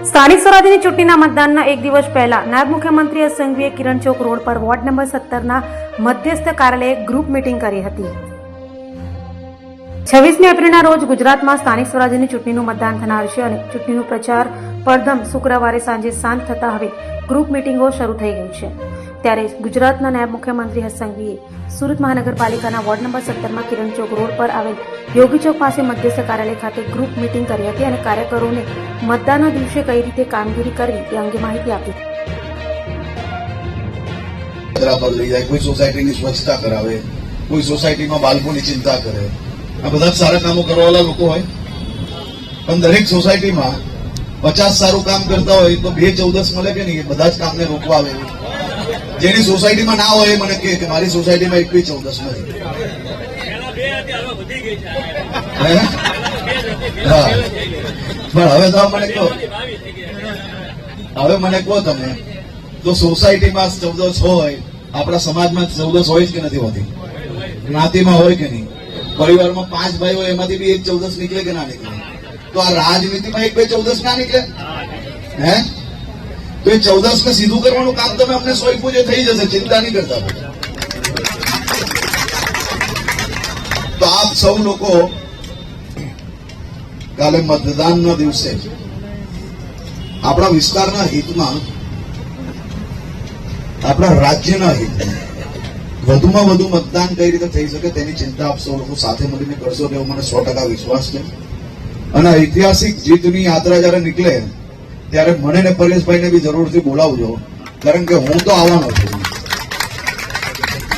સ્થાનિક સ્વરાજ્યની ચૂંટણીના મતદાનના એક દિવસ પહેલા નાયબ મુખ્યમંત્રી હર્ષ સંઘવીએ કિરણ ચોક રોડ પર વોર્ડ નંબર 17ના મધ્યસ્થ કાર્યાલયે ગ્રુપ મીટિંગ કરી હતી। 26મી એપ્રિલના રોજ ગુજરાતમાં સ્થાનિક સ્વરાજ્યની ચૂંટણીનું મતદાન થનાર છે અને ચૂંટણીનો પ્રચાર પડધમ શુક્રવારે સાંજે શાંત થતા હવે ગ્રુપ મીટિંગો શરૂ થઈ ગઈ છે। ત્યારે ગુજરાતના નાયબ મુખ્યમંત્રી હર્ષ સંઘવીએ સુરત મહાનગરપાલિકાના વોર્ડ નંબર 17માં કિરણ ચોક રોડ પર આવેલ યોગી ચોક પાસે મધ્યસ્થ કાર્યાલય ખાતે ગ્રુપ મીટિંગ કરી હતી અને કાર્યકરોને મતદાનના દિવસે કઈ રીતે કામગીરી કરવી તે અંગે માહિતી આપી। બરાબર લઈ જાય, કોઈ સોસાયટીની સ્વચ્છતા કરાવે, કોઈ સોસાયટીમાં બાળકોની ચિંતા કરે, આ બધા સારા કામો કરવાવાળા લોકો હોય। પણ દરેક સોસાયટીમાં 50 સારું કામ કરતા હોય તો 2/14 મળે કે નહીં, બધા જ કામને રોકવા આવે। જેની સોસાયટીમાં ના હોય મને કે મારી સોસાયટીમાં 1/14 નથી। હા, પણ હવે તો મને કહો તમે તો સોસાયટીમાં 14 હોય, આપણા સમાજમાં 14 હોય જ કે નથી હોતી? જ્ઞાતિમાં હોય કે નહીં? પરિવારમાં 5 ભાઈ હોય એમાંથી બી 1/14 નીકળે કે ના નીકળે? તો આ રાજનીતિમાં 1/14 ના નીકળે? હે? તો એ 14 ને સીધું કરવાનું કામ તમે અમને સોંપ્યું છે, થઈ જશે, ચિંતા નહીં કરતા। તો આપ સૌ લોકો કાલે મતદાનના દિવસે આપણા વિસ્તારના હિતમાં, આપણા રાજ્યના હિતમાં વધુમાં વધુ મતદાન કઈ રીતે થઈ શકે તેની ચિંતા આપ સૌ લોકો સાથે મળીને કરશો તેવો મને 100% વિશ્વાસ છે। અને ઐતિહાસિક જીતની યાત્રા જયારે નીકળે ત્યારે મને ને પરેશભાઈને બી જરૂરથી બોલાવજો, કારણ કે હું તો આવવાનો છું।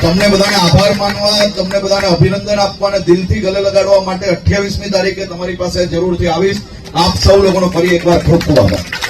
તમને બધાને આભાર માનવા, તમને બધાને અભિનંદન આપવા અને દિલથી ગલે લગાડવા માટે 28મી તારીખે તમારી પાસે જરૂરથી આવીશ। આપ સૌ લોકોનો ફરી એકવાર ખૂબ ખૂબ આભાર।